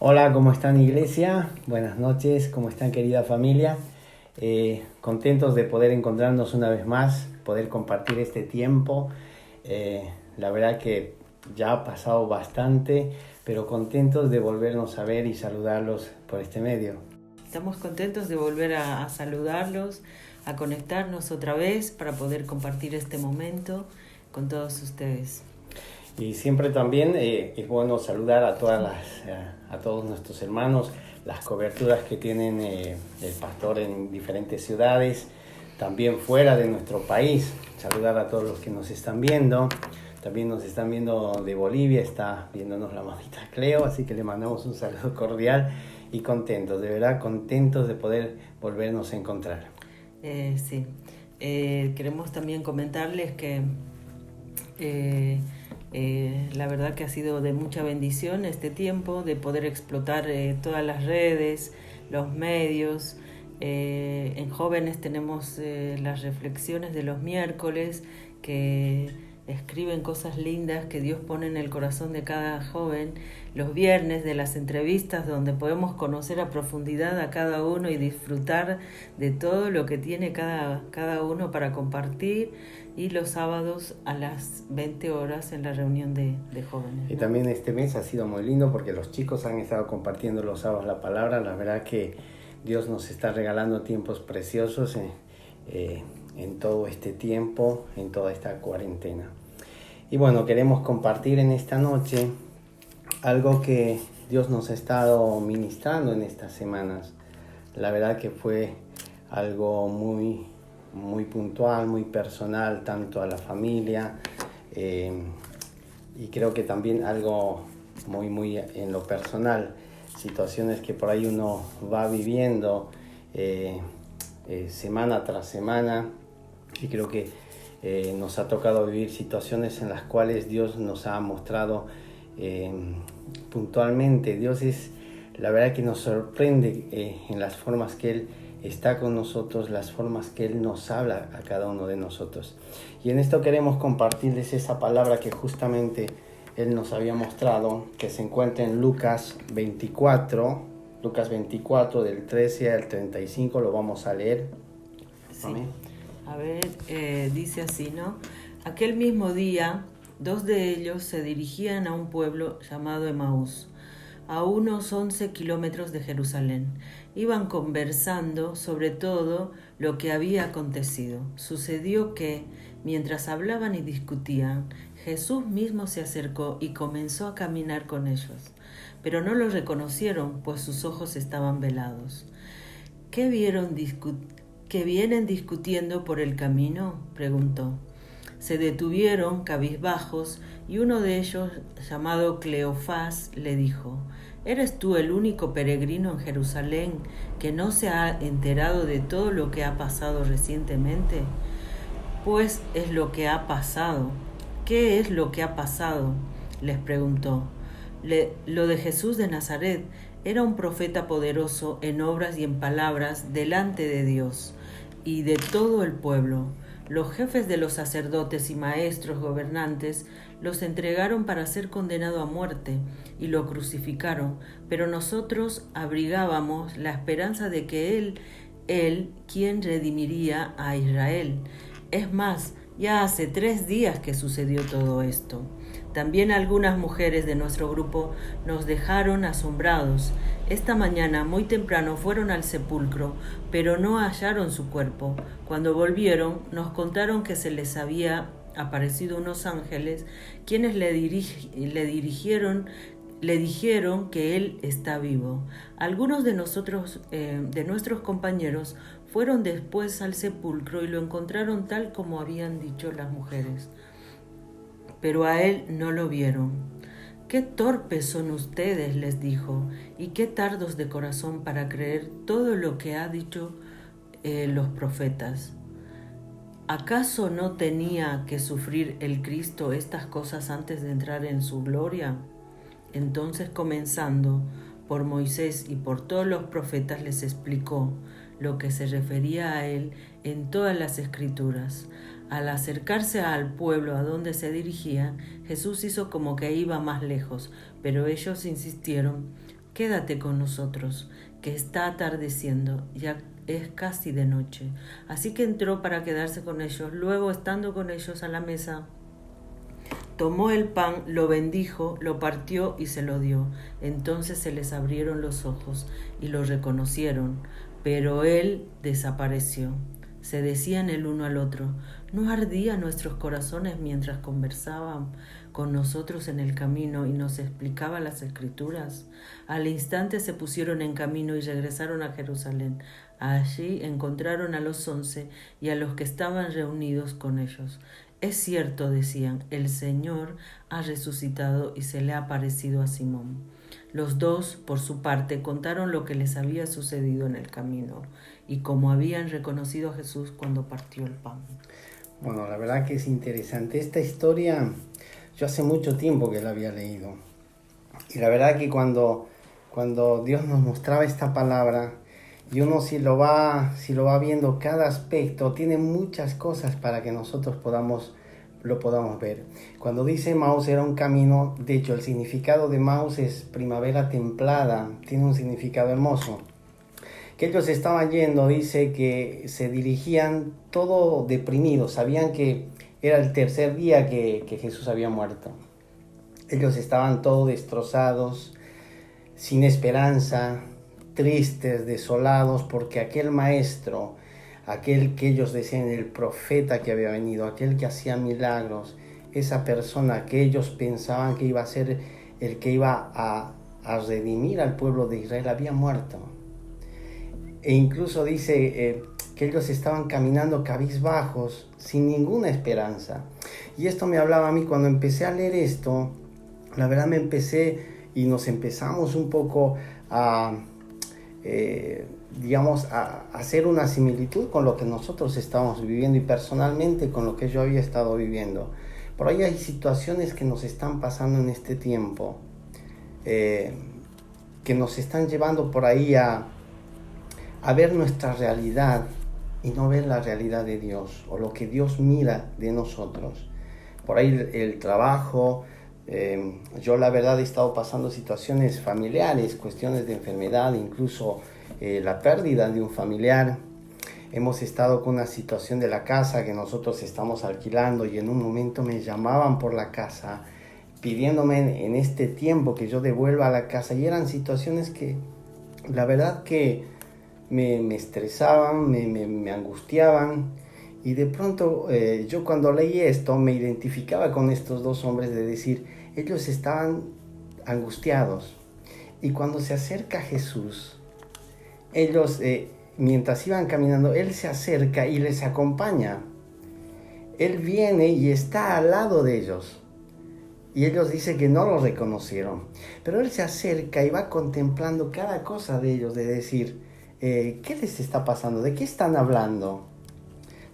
Hola, ¿cómo están, iglesia? Buenas noches, ¿cómo están, querida familia? Contentos de poder encontrarnos una vez más, poder compartir este tiempo. La verdad que ya ha pasado bastante, pero contentos de volvernos a ver y saludarlos por este medio. Estamos contentos de volver a saludarlos, a conectarnos otra vez para poder compartir este momento con todos ustedes. Y siempre también es bueno saludar a a todos nuestros hermanos, las coberturas que tienen el pastor en diferentes ciudades, también fuera de nuestro país. Saludar a todos los que nos están viendo. También nos están viendo de Bolivia, está viéndonos la mamita Cleo, así que le mandamos un saludo cordial y contentos, de verdad contentos de poder volvernos a encontrar. Sí, queremos también comentarles que la verdad que ha sido de mucha bendición este tiempo de poder explotar todas las redes, los medios. En Jóvenes tenemos las reflexiones de los miércoles que escriben cosas lindas que Dios pone en el corazón de cada joven. Los viernes de las entrevistas donde podemos conocer a profundidad a cada uno y disfrutar de todo lo que tiene cada uno para compartir. Y los sábados a las 20 horas en la reunión de jóvenes, ¿no? Y también este mes ha sido muy lindo porque los chicos han estado compartiendo los sábados la palabra. La verdad que Dios nos está regalando tiempos preciosos en todo este tiempo, en toda esta cuarentena. Y bueno, queremos compartir en esta noche algo que Dios nos ha estado ministrando en estas semanas. La verdad que fue algo muy puntual, muy personal, tanto a la familia y creo que también algo muy en lo personal, situaciones que por ahí uno va viviendo semana tras semana, y creo que nos ha tocado vivir situaciones en las cuales Dios nos ha mostrado puntualmente. Dios es, la verdad que nos sorprende en las formas que Él está con nosotros, las formas que Él nos habla a cada uno de nosotros. Y en esto queremos compartirles esa palabra que justamente Él nos había mostrado, que se encuentra en Lucas 24 del 13 al 35, lo vamos a leer. Sí. A ver, dice así, ¿no? Aquel mismo día, 2 de ellos se dirigían a un pueblo llamado Emaús, a unos 11 kilómetros de Jerusalén. Iban conversando sobre todo lo que había acontecido. Sucedió que, mientras hablaban y discutían, Jesús mismo se acercó y comenzó a caminar con ellos. Pero no lo reconocieron, pues sus ojos estaban velados. ¿Qué vienen discutiendo por el camino?, preguntó. Se detuvieron cabizbajos y uno de ellos, llamado Cleofás, le dijo: ¿Eres tú el único peregrino en Jerusalén que no se ha enterado de todo lo que ha pasado recientemente? Pues es lo que ha pasado. ¿Qué es lo que ha pasado?, les preguntó. Lo de Jesús de Nazaret. Era un profeta poderoso en obras y en palabras delante de Dios y de todo el pueblo. Los jefes de los sacerdotes y maestros gobernantes los entregaron para ser condenado a muerte y lo crucificaron, pero nosotros abrigábamos la esperanza de que él quien redimiría a Israel. Es más, ya hace 3 días que sucedió todo esto. También algunas mujeres de nuestro grupo nos dejaron asombrados. Esta mañana muy temprano fueron al sepulcro, pero no hallaron su cuerpo. Cuando volvieron, nos contaron que se les había aparecido unos ángeles, quienes le dijeron que él está vivo. Algunos de nuestros compañeros, fueron después al sepulcro y lo encontraron tal como habían dicho las mujeres, pero a él no lo vieron. «Qué torpes son ustedes», les dijo, «y qué tardos de corazón para creer todo lo que ha dicho los profetas. ¿Acaso no tenía que sufrir el Cristo estas cosas antes de entrar en su gloria?». Entonces, comenzando por Moisés y por todos los profetas, les explicó lo que se refería a él en todas las escrituras. Al acercarse al pueblo a donde se dirigía, Jesús hizo como que iba más lejos, pero ellos insistieron: quédate con nosotros, que está atardeciendo, ya es casi de noche. Así que entró para quedarse con ellos. Luego, estando con ellos a la mesa, tomó el pan, lo bendijo, lo partió y se lo dio. Entonces se les abrieron los ojos y lo reconocieron, pero él desapareció. Se decían el uno al otro: ¿no ardían nuestros corazones mientras conversaban con nosotros en el camino y nos explicaba las Escrituras? Al instante se pusieron en camino y regresaron a Jerusalén. Allí encontraron a los 11 y a los que estaban reunidos con ellos. Es cierto, decían, el Señor ha resucitado y se le ha aparecido a Simón. Los dos, por su parte, contaron lo que les había sucedido en el camino y cómo habían reconocido a Jesús cuando partió el pan. Bueno, la verdad que es interesante. Esta historia, yo hace mucho tiempo que la había leído. Y la verdad que cuando Dios nos mostraba esta palabra, y uno si lo va viendo cada aspecto, tiene muchas cosas para que nosotros lo podamos ver. Cuando dice Emaús era un camino, de hecho el significado de Emaús es primavera templada, tiene un significado hermoso. Que ellos estaban yendo, dice que se dirigían todo deprimidos, sabían que era el tercer día que Jesús había muerto. Ellos estaban todos destrozados, sin esperanza, tristes, desolados, porque aquel maestro, aquel que ellos decían el profeta que había venido, aquel que hacía milagros, esa persona que ellos pensaban que iba a ser el que iba a redimir al pueblo de Israel, había muerto. E incluso dice que ellos estaban caminando cabizbajos, sin ninguna esperanza. Y esto me hablaba a mí cuando empecé a leer esto. La verdad nos empezamos un poco a hacer una similitud con lo que nosotros estamos viviendo y personalmente con lo que yo había estado viviendo. Por ahí hay situaciones que nos están pasando en este tiempo, que nos están llevando por ahí a ver nuestra realidad y no ver la realidad de Dios o lo que Dios mira de nosotros. Por ahí el trabajo, yo la verdad he estado pasando situaciones familiares, cuestiones de enfermedad, incluso la pérdida de un familiar. Hemos estado con una situación de la casa que nosotros estamos alquilando y en un momento me llamaban por la casa pidiéndome en este tiempo que yo devuelva a la casa, y eran situaciones que la verdad que me estresaban, me angustiaban. Y de pronto yo cuando leí esto me identificaba con estos dos hombres, de decir, ellos estaban angustiados. Y cuando se acerca Jesús, ellos, mientras iban caminando, Él se acerca y les acompaña. Él viene y está al lado de ellos. Y ellos dicen que no lo reconocieron. Pero Él se acerca y va contemplando cada cosa de ellos, de decir, ¿qué les está pasando? ¿De qué están hablando?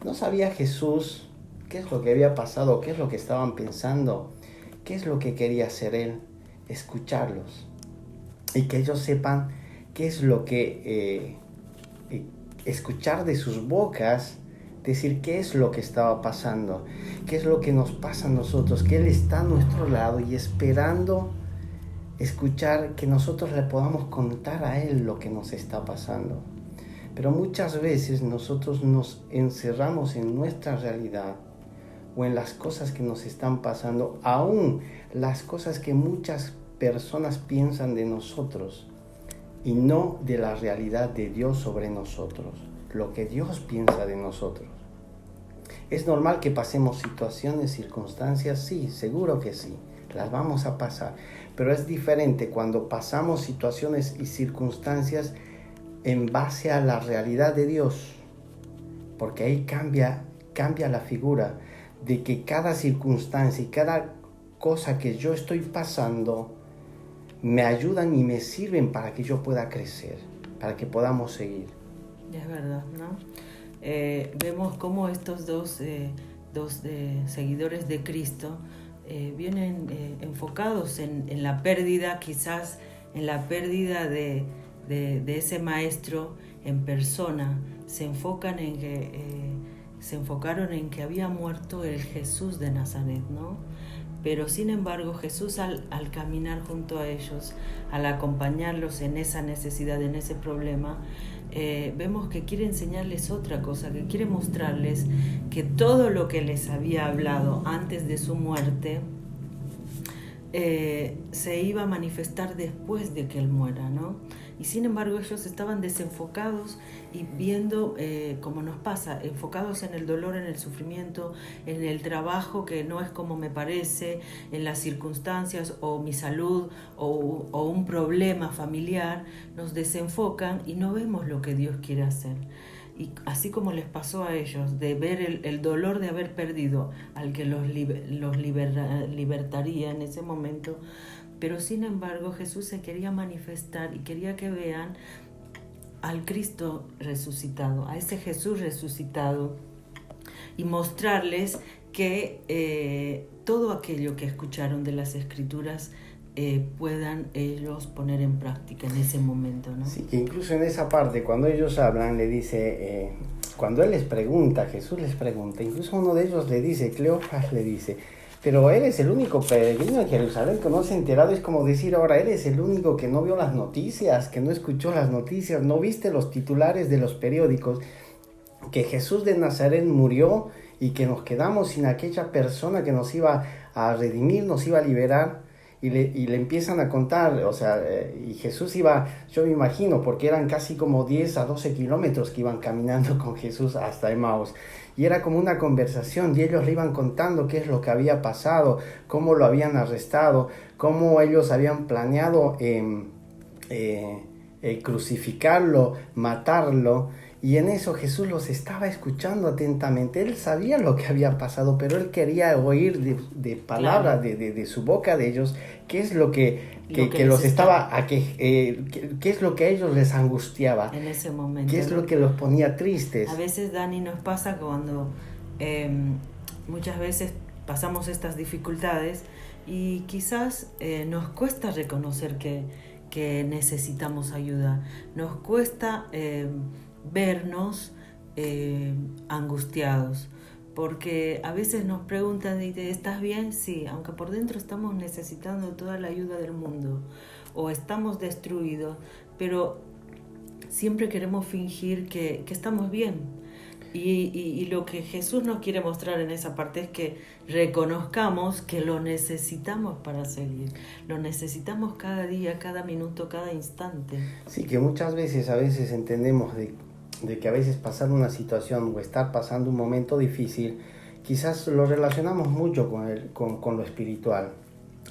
¿No sabía Jesús qué es lo que había pasado? ¿Qué es lo que estaban pensando? ¿Qué es lo que quería hacer Él? Escucharlos. Y que ellos sepan qué es lo que... escuchar de sus bocas, decir qué es lo que estaba pasando, qué es lo que nos pasa a nosotros, que Él está a nuestro lado y esperando escuchar que nosotros le podamos contar a Él lo que nos está pasando. Pero muchas veces nosotros nos encerramos en nuestra realidad o en las cosas que nos están pasando, aún las cosas que muchas personas piensan de nosotros, y no de la realidad de Dios sobre nosotros, lo que Dios piensa de nosotros. ¿Es normal que pasemos situaciones, circunstancias? Sí, seguro que sí, las vamos a pasar, pero es diferente cuando pasamos situaciones y circunstancias en base a la realidad de Dios, porque ahí cambia la figura de que cada circunstancia y cada cosa que yo estoy pasando me ayudan y me sirven para que yo pueda crecer, para que podamos seguir. Es verdad, ¿no? Vemos cómo estos dos seguidores de Cristo vienen enfocados en la pérdida, quizás en la pérdida de ese maestro en persona. Se enfocaron en que había muerto el Jesús de Nazaret, ¿no? Pero sin embargo Jesús al caminar junto a ellos, al acompañarlos en esa necesidad, en ese problema, vemos que quiere enseñarles otra cosa, que quiere mostrarles que todo lo que les había hablado antes de su muerte se iba a manifestar después de que él muera, ¿no? Y sin embargo ellos estaban desenfocados y viendo, como nos pasa, enfocados en el dolor, en el sufrimiento, en el trabajo que no es como me parece, en las circunstancias o mi salud o un problema familiar, nos desenfocan y no vemos lo que Dios quiere hacer. Y así como les pasó a ellos, de ver el dolor de haber perdido al que los libertaría en ese momento, pero sin embargo Jesús se quería manifestar y quería que vean al Cristo resucitado, a ese Jesús resucitado, y mostrarles que todo aquello que escucharon de las Escrituras puedan ellos poner en práctica en ese momento, ¿no? Sí, que incluso en esa parte, cuando ellos hablan, le dice, cuando él les pregunta, Jesús les pregunta, incluso uno de ellos le dice, Cleofas le dice, pero eres el único peregrino en Jerusalén que no se ha enterado. Es como decir ahora, eres el único que no vio las noticias, que no escuchó las noticias, no viste los titulares de los periódicos, que Jesús de Nazaret murió y que nos quedamos sin aquella persona que nos iba a redimir, nos iba a liberar. Y le empiezan a contar, o sea, y Jesús iba, yo me imagino, porque eran casi como 10 a 12 kilómetros que iban caminando con Jesús hasta Emaús. Y era como una conversación, y ellos le iban contando qué es lo que había pasado, cómo lo habían arrestado, cómo ellos habían planeado crucificarlo, matarlo. Y en eso Jesús los estaba escuchando atentamente. Él sabía lo que había pasado, pero él quería oír de palabras, claro, de su boca de ellos, qué es lo que los estaba, qué es lo que a ellos les angustiaba. En ese momento. Qué es lo que los ponía tristes. A veces, Dani, nos pasa cuando muchas veces pasamos estas dificultades y quizás nos cuesta reconocer que necesitamos ayuda. Nos cuesta vernos angustiados, porque a veces nos preguntan, ¿estás bien? Sí, aunque por dentro estamos necesitando toda la ayuda del mundo o estamos destruidos, pero siempre queremos fingir que estamos bien. Y lo que Jesús nos quiere mostrar en esa parte es que reconozcamos que lo necesitamos para seguir. Lo necesitamos cada día, cada minuto, cada instante. Sí, que muchas veces, entendemos de que a veces pasar una situación o estar pasando un momento difícil, quizás lo relacionamos mucho con lo espiritual.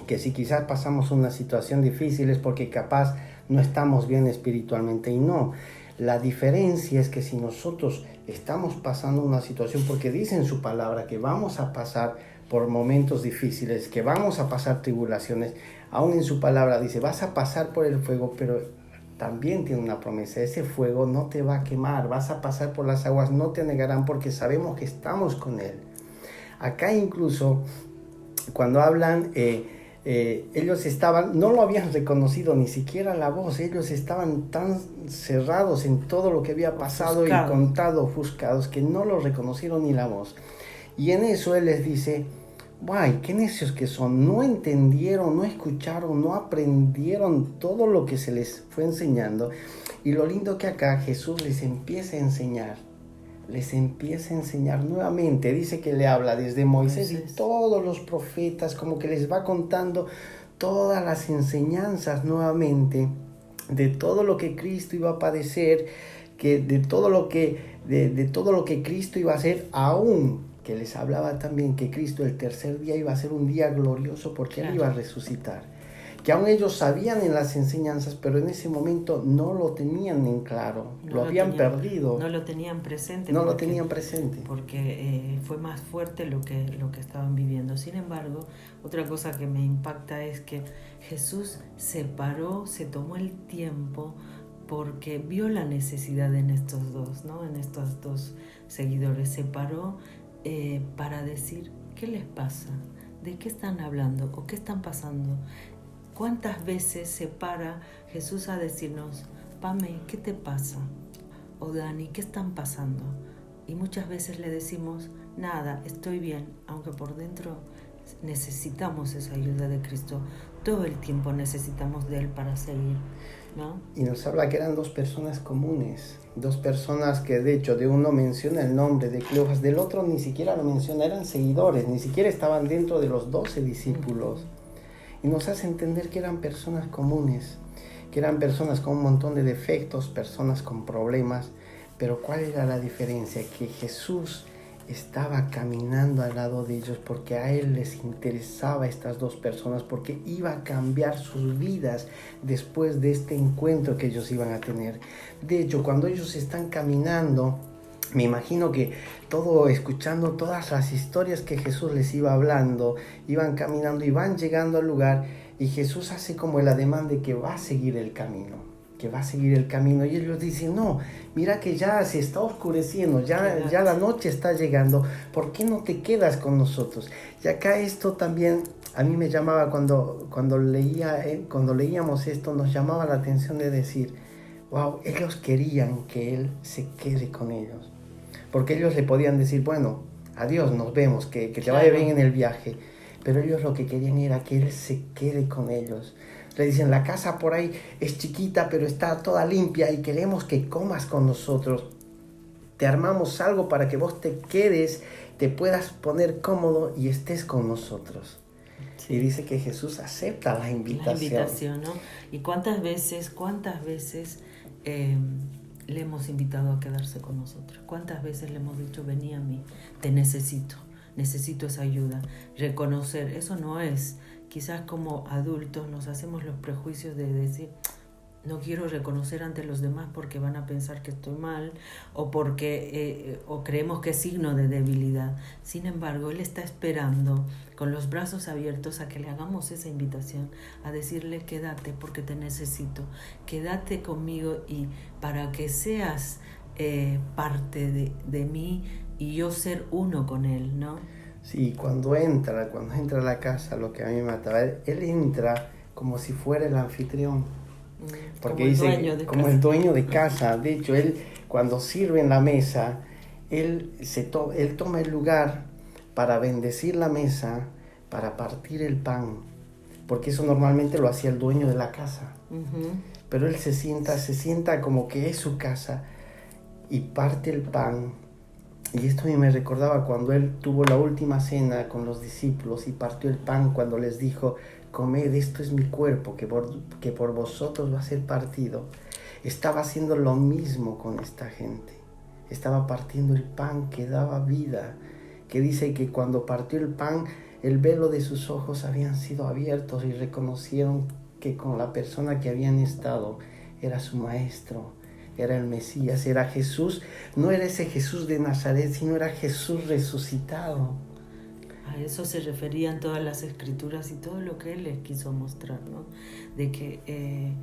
Que si quizás pasamos una situación difícil es porque capaz no estamos bien espiritualmente, y no. La diferencia es que si nosotros estamos pasando una situación, porque dice en su palabra que vamos a pasar por momentos difíciles, que vamos a pasar tribulaciones, aún en su palabra dice, vas a pasar por el fuego, pero también tiene una promesa, ese fuego no te va a quemar, vas a pasar por las aguas, no te negarán, porque sabemos que estamos con Él. Acá incluso, cuando hablan, ellos no lo habían reconocido, ni siquiera la voz, ellos estaban tan cerrados en todo lo que había pasado y contado, ofuscados, que no lo reconocieron ni la voz. Y en eso Él les dice, ¡guay, qué necios que son! No entendieron, no escucharon, no aprendieron todo lo que se les fue enseñando. Y lo lindo que acá Jesús les empieza a enseñar nuevamente. Dice que le habla desde Moisés y todos los profetas, como que les va contando todas las enseñanzas nuevamente, de todo lo que Cristo iba a padecer, de todo lo que Cristo iba a hacer, aún que les hablaba también que Cristo el tercer día iba a ser un día glorioso porque Él iba a resucitar. Que aún ellos sabían en las enseñanzas, pero en ese momento no lo tenían en claro, lo habían perdido. No lo tenían presente. Porque fue más fuerte lo que estaban viviendo. Sin embargo, otra cosa que me impacta es que Jesús se paró, se tomó el tiempo, porque vio la necesidad en estos dos, ¿no? En estos dos seguidores. Se paró para decir, ¿qué les pasa? ¿De qué están hablando? ¿O qué están pasando? ¿Cuántas veces se para Jesús a decirnos, Pame, ¿qué te pasa? O Dani, ¿qué están pasando? Y muchas veces le decimos, nada, estoy bien, aunque por dentro necesitamos esa ayuda de Cristo. Todo el tiempo necesitamos de Él para seguir, ¿no? Y nos habla que eran 2 personas comunes, 2 personas que de hecho de uno menciona el nombre de Cleofas, del otro ni siquiera lo menciona, eran seguidores, ni siquiera estaban dentro de los 12 discípulos. Y nos hace entender que eran personas comunes, que eran personas con un montón de defectos, personas con problemas, pero ¿cuál era la diferencia? Que Jesús estaba caminando al lado de ellos porque a Él les interesaba estas 2 personas, porque iba a cambiar sus vidas después de este encuentro que ellos iban a tener. De hecho, cuando ellos están caminando, me imagino que escuchando todas las historias que Jesús les iba hablando, iban caminando y van llegando al lugar, y Jesús hace como el ademán de que va a seguir el camino. Y ellos dicen, no, mira que ya se está oscureciendo, ya la noche está llegando, ¿por qué no te quedas con nosotros? Y acá esto también a mí me llamaba, cuando leíamos esto, nos llamaba la atención de decir, wow, ellos querían que Él se quede con ellos, porque ellos le podían decir, bueno, adiós, nos vemos, que te vaya bien en el viaje, pero ellos lo que querían era que Él se quede con ellos. Le dicen, la casa por ahí es chiquita, pero está toda limpia y queremos que comas con nosotros. Te armamos algo para que vos te quedes, te puedas poner cómodo y estés con nosotros. Sí. Y dice que Jesús acepta la invitación. ¿No? ¿Y cuántas veces le hemos invitado a quedarse con nosotros? ¿Cuántas veces le hemos dicho, vení a mí, te necesito esa ayuda? Reconocer, eso no es... Quizás como adultos nos hacemos los prejuicios de decir, no quiero reconocer ante los demás porque van a pensar que estoy mal, o porque o creemos que es signo de debilidad. Sin embargo, Él está esperando con los brazos abiertos a que le hagamos esa invitación, a decirle, quédate porque te necesito, quédate conmigo y para que seas parte de mí y yo ser uno con Él, ¿no? Sí, cuando entra a la casa, lo que a mí me mataba, él entra como si fuera el anfitrión, porque dice, como el dueño de casa. De hecho, él cuando sirve en la mesa, él toma el lugar para bendecir la mesa, para partir el pan, porque eso normalmente lo hacía el dueño de la casa. Pero él se sienta como que es su casa y parte el pan. Y esto a mí me recordaba cuando Él tuvo la última cena con los discípulos y partió el pan cuando les dijo, comed, esto es mi cuerpo que por vosotros va a ser partido. Estaba haciendo lo mismo con esta gente. Estaba partiendo el pan que daba vida, que dice que cuando partió el pan, el velo de sus ojos habían sido abiertos y reconocieron que con la persona que habían estado era su maestro. Era el Mesías, era Jesús, no era ese Jesús de Nazaret, sino era Jesús resucitado. A eso se referían todas las escrituras y todo lo que Él les quiso mostrar, ¿no? De que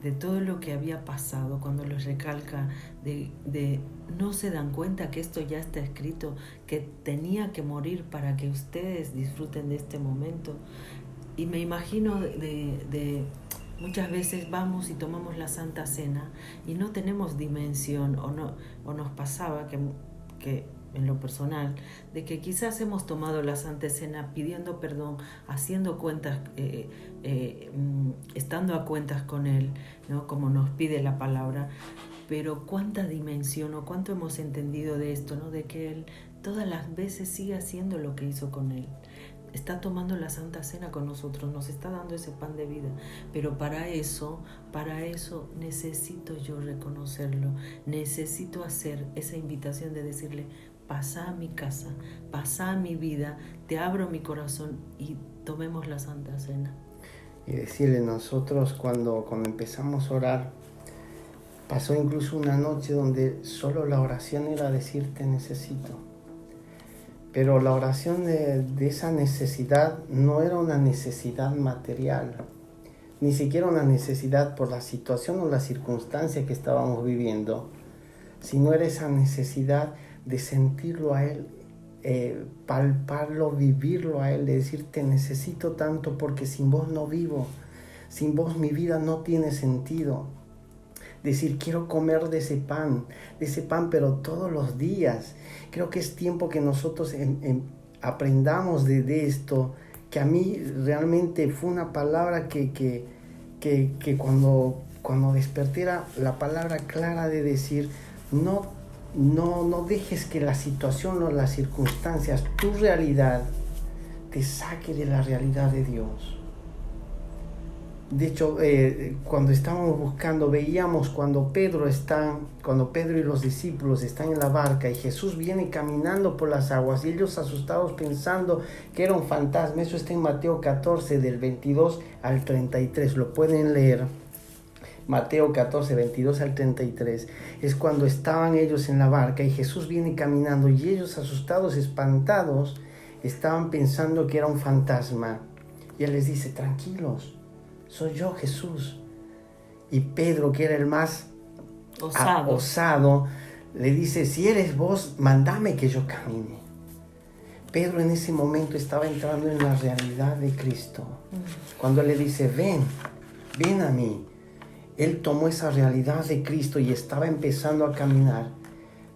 de todo lo que había pasado, cuando les recalca, de no se dan cuenta que esto ya está escrito, que tenía que morir para que ustedes disfruten de este momento. Y me imagino muchas veces vamos y tomamos la Santa Cena y no tenemos dimensión o nos pasaba que en lo personal, de que quizás hemos tomado la Santa Cena pidiendo perdón, haciendo cuentas, estando a cuentas con Él, ¿no? Como nos pide la palabra, pero cuánta dimensión o cuánto hemos entendido de esto, ¿no? De que Él todas las veces sigue haciendo lo que hizo con Él. Está tomando la Santa Cena con nosotros, nos está dando ese pan de vida, pero para eso necesito yo reconocerlo, necesito hacer esa invitación de decirle, pasa a mi casa, pasa a mi vida, te abro mi corazón y tomemos la Santa Cena. Y decirle, nosotros cuando empezamos a orar, pasó incluso una noche donde solo la oración era decir te necesito. Pero la oración de esa necesidad no era una necesidad material, ni siquiera una necesidad por la situación o la circunstancia que estábamos viviendo, sino era esa necesidad de sentirlo a Él, palparlo, vivirlo a Él, de decir te necesito tanto porque sin vos no vivo, sin vos mi vida no tiene sentido. Decir, quiero comer de ese pan, pero todos los días. Creo que es tiempo que nosotros aprendamos de esto, que a mí realmente fue una palabra que cuando desperté era la palabra clara de decir, no dejes que la situación o las circunstancias, tu realidad, te saque de la realidad de Dios. De hecho, cuando estábamos buscando, veíamos cuando Pedro y los discípulos están en la barca y Jesús viene caminando por las aguas y ellos asustados pensando que era un fantasma. Eso está en Mateo 14, del 22 al 33. Lo pueden leer. Mateo 14, 22 al 33. Es cuando estaban ellos en la barca y Jesús viene caminando y ellos asustados, espantados, estaban pensando que era un fantasma. Y Él les dice, tranquilos, soy yo, Jesús. Y Pedro, que era el más osado, le dice, si eres vos, mándame que yo camine. Pedro en ese momento estaba entrando en la realidad de Cristo. Cuando Él le dice, ven a mí. Él tomó esa realidad de Cristo y estaba empezando a caminar.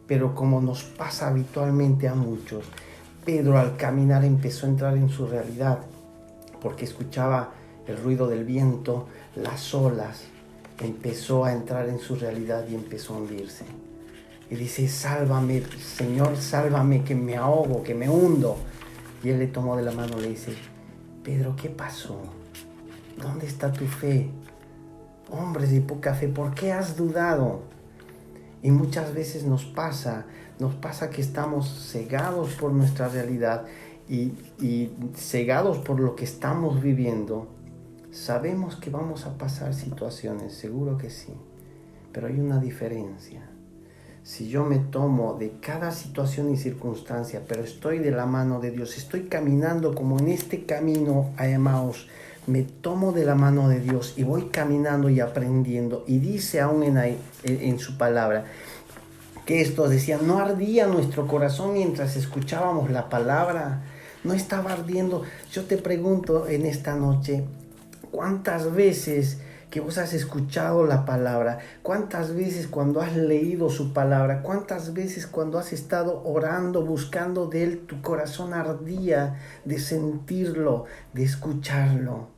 Pero como nos pasa habitualmente a muchos, Pedro al caminar empezó a entrar en su realidad, porque escuchaba el ruido del viento, las olas, empezó a entrar en su realidad y empezó a hundirse. Y dice, sálvame, Señor, sálvame, que me ahogo, que me hundo. Y Él le tomó de la mano y le dice, Pedro, ¿qué pasó? ¿Dónde está tu fe? Hombres de poca fe, ¿por qué has dudado? Y muchas veces nos pasa que estamos cegados por nuestra realidad y cegados por lo que estamos viviendo. Sabemos que vamos a pasar situaciones, seguro que sí, pero hay una diferencia. Si yo me tomo de cada situación y circunstancia, pero estoy de la mano de Dios, estoy caminando como en este camino a Emaús, me tomo de la mano de Dios y voy caminando y aprendiendo. Y dice aún en su palabra que estos decían, no ardía nuestro corazón mientras escuchábamos la palabra, no estaba ardiendo. Yo te pregunto en esta noche, ¿cuántas veces que vos has escuchado la palabra? ¿Cuántas veces cuando has leído su palabra? ¿Cuántas veces cuando has estado orando, buscando de Él, tu corazón ardía de sentirlo, de escucharlo?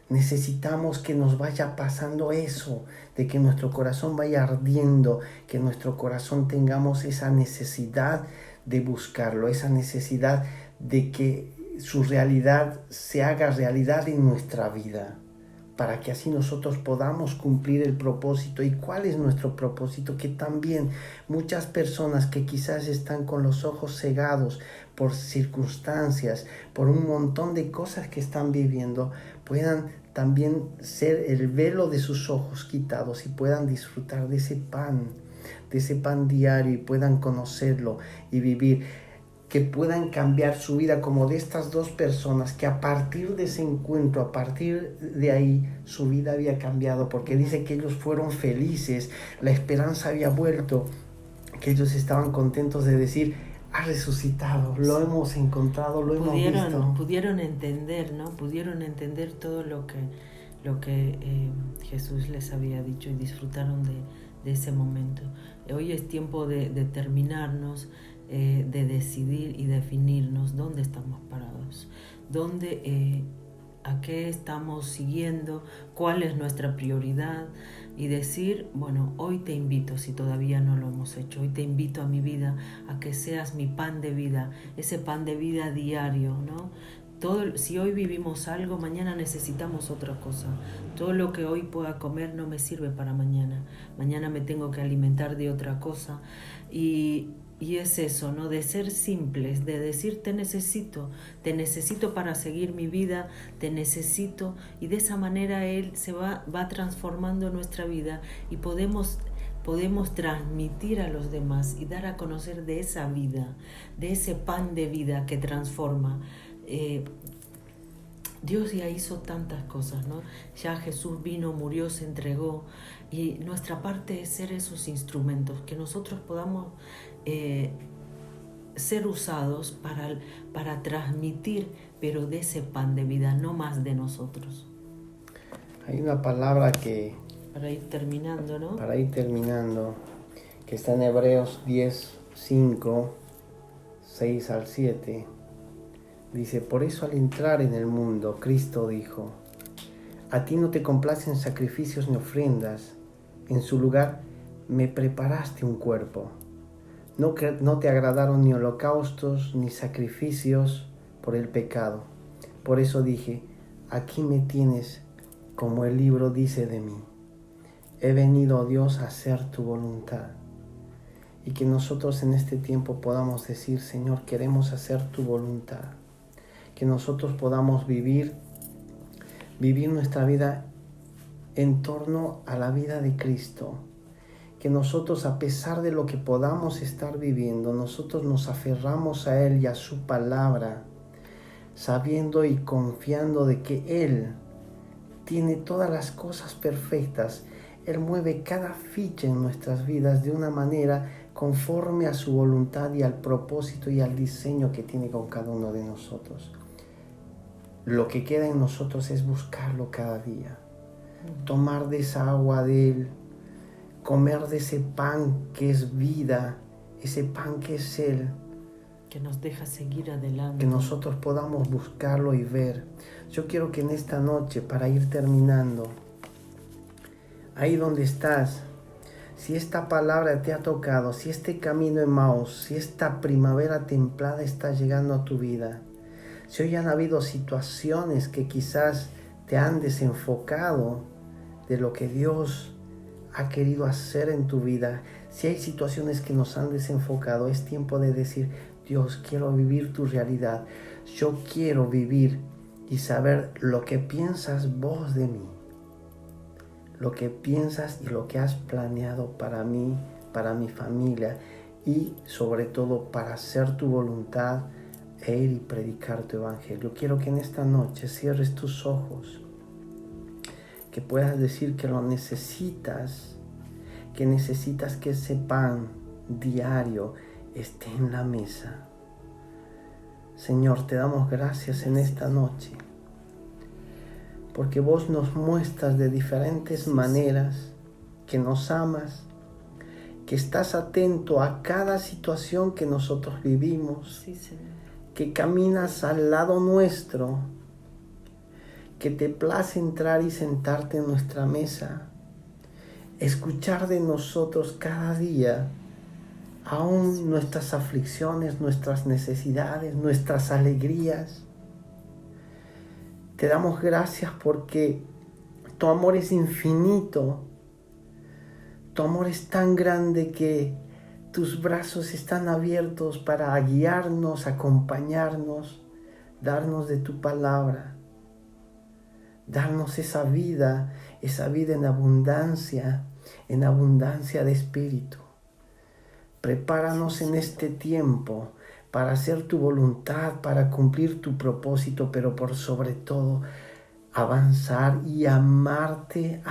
Necesitamos que nos vaya pasando eso, de que nuestro corazón vaya ardiendo, que nuestro corazón tengamos esa necesidad de buscarlo, esa necesidad de que su realidad se haga realidad en nuestra vida, para que así nosotros podamos cumplir el propósito. ¿Y cuál es nuestro propósito? Que también muchas personas que quizás están con los ojos cegados por circunstancias, por un montón de cosas que están viviendo, puedan también ser el velo de sus ojos quitados y puedan disfrutar de ese pan diario y puedan conocerlo y vivir, que puedan cambiar su vida como de estas dos personas, que a partir de ese encuentro, a partir de ahí, su vida había cambiado, porque dice que ellos fueron felices, la esperanza había vuelto, que ellos estaban contentos de decir, ha resucitado, lo hemos encontrado, lo hemos visto. Pudieron entender, ¿no? Pudieron entender todo lo que Jesús les había dicho y disfrutaron de ese momento. Hoy es tiempo de determinarnos, de decidir y definirnos dónde estamos parados, a qué estamos siguiendo, cuál es nuestra prioridad, y decir, bueno, hoy te invito, si todavía no lo hemos hecho, hoy te invito a mi vida, a que seas mi pan de vida, ese pan de vida diario, ¿no? Si hoy vivimos algo, mañana necesitamos otra cosa. Todo lo que hoy pueda comer no me sirve para mañana. Mañana me tengo que alimentar de otra cosa. Y es eso, ¿no? De ser simples, de decir te necesito para seguir mi vida, te necesito, y de esa manera Él se va transformando nuestra vida y podemos transmitir a los demás y dar a conocer de esa vida, de ese pan de vida que transforma. Dios ya hizo tantas cosas, ¿no? Ya Jesús vino, murió, se entregó, y nuestra parte es ser esos instrumentos, que nosotros podamos ser usados para transmitir, pero de ese pan de vida, no más de nosotros. Hay una palabra que... Para ir terminando, ¿no? Para ir terminando, que está en Hebreos 10, 5, 6 al 7. Dice, por eso al entrar en el mundo, Cristo dijo, a ti no te complacen sacrificios ni ofrendas, en su lugar me preparaste un cuerpo. No te agradaron ni holocaustos ni sacrificios por el pecado. Por eso dije, aquí me tienes, como el libro dice de mí. He venido, oh Dios, a hacer tu voluntad. Y que nosotros en este tiempo podamos decir, Señor, queremos hacer tu voluntad. Que nosotros podamos vivir nuestra vida en torno a la vida de Cristo. Que nosotros, a pesar de lo que podamos estar viviendo, nosotros nos aferramos a Él y a su palabra, sabiendo y confiando de que Él tiene todas las cosas perfectas. Él mueve cada ficha en nuestras vidas de una manera conforme a su voluntad y al propósito y al diseño que tiene con cada uno de nosotros. Lo que queda en nosotros es buscarlo cada día, tomar de esa agua de Él, comer de ese pan que es vida, ese pan que es Él. Que nos deja seguir adelante. Que nosotros podamos buscarlo y ver. Yo quiero que en esta noche, para ir terminando, ahí donde estás, si esta palabra te ha tocado, si este camino Emaús, si esta primavera templada está llegando a tu vida, si hoy han habido situaciones que quizás te han desenfocado de lo que Dios ha querido hacer en tu vida, si hay situaciones que nos han desenfocado, es tiempo de decir, Dios, quiero vivir tu realidad. Yo quiero vivir y saber lo que piensas vos de mí, lo que piensas y lo que has planeado para mí, para mi familia y sobre todo para hacer tu voluntad e ir y predicar tu evangelio. Quiero que en esta noche cierres tus ojos, que puedas decir que lo necesitas, que necesitas que ese pan diario esté en la mesa. Señor, te damos gracias en esta noche, porque vos nos muestras de diferentes maneras que nos amas, que estás atento a cada situación que nosotros vivimos, Sí, Señor. que caminas al lado nuestro, que te place entrar y sentarte en nuestra mesa, escuchar de nosotros cada día, aún nuestras aflicciones, nuestras necesidades, nuestras alegrías. Te damos gracias porque tu amor es infinito, tu amor es tan grande que tus brazos están abiertos para guiarnos, acompañarnos, darnos de tu palabra, darnos esa vida en abundancia de espíritu. Prepáranos en este tiempo para hacer tu voluntad, para cumplir tu propósito, pero por sobre todo avanzar y amarte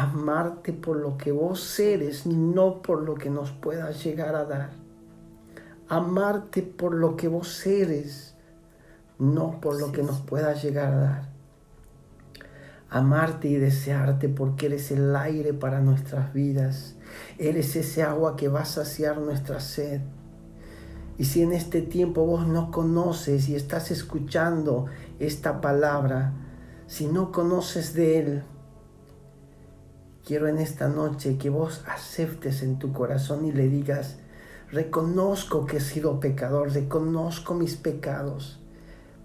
por lo que vos eres, no por lo que nos puedas llegar a dar. Amarte por lo que vos eres, no por lo que nos puedas llegar a dar. Amarte y desearte porque eres el aire para nuestras vidas. Eres ese agua que va a saciar nuestra sed. Y si en este tiempo vos no conoces y estás escuchando esta palabra, si no conoces de Él, quiero en esta noche que vos aceptes en tu corazón y le digas, reconozco que he sido pecador, reconozco mis pecados,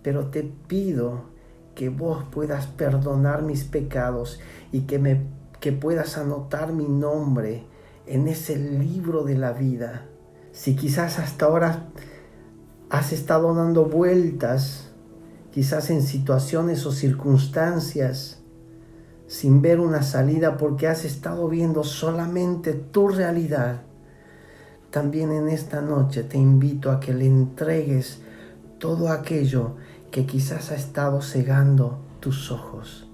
pero te pido que vos puedas perdonar mis pecados y que puedas anotar mi nombre en ese libro de la vida. Si quizás hasta ahora has estado dando vueltas, quizás en situaciones o circunstancias, sin ver una salida porque has estado viendo solamente tu realidad, también en esta noche te invito a que le entregues todo aquello que quizás ha estado cegando tus ojos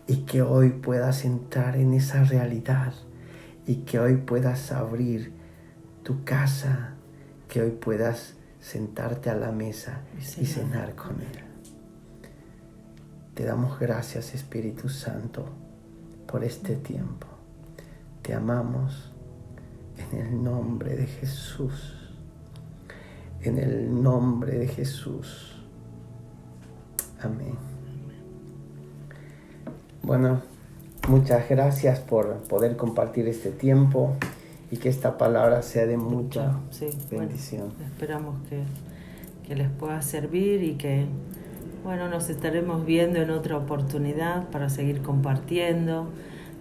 y que hoy puedas entrar en esa realidad y que hoy puedas abrir tu casa, que hoy puedas sentarte a la mesa y cenar con Él. Te damos gracias, Espíritu Santo, por este tiempo. Te amamos en el nombre de Jesús. En el nombre de Jesús. Amén. Bueno, muchas gracias por poder compartir este tiempo y que esta palabra sea de mucha bendición. Bueno, esperamos que les pueda servir y que, bueno, nos estaremos viendo en otra oportunidad para seguir compartiendo,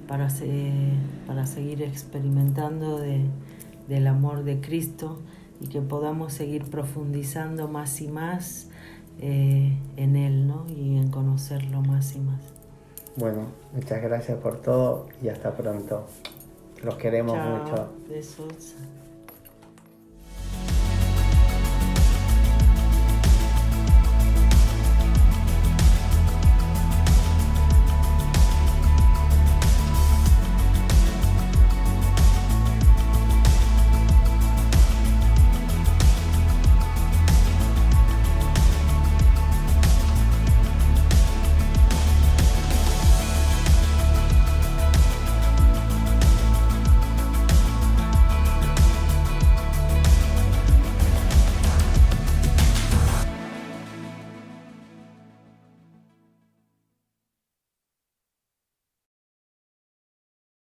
para seguir experimentando del amor de Cristo y que podamos seguir profundizando más y más en Él, ¿no? Y en conocerlo más y más. Bueno, muchas gracias por todo y hasta pronto. Los queremos mucho. Besos.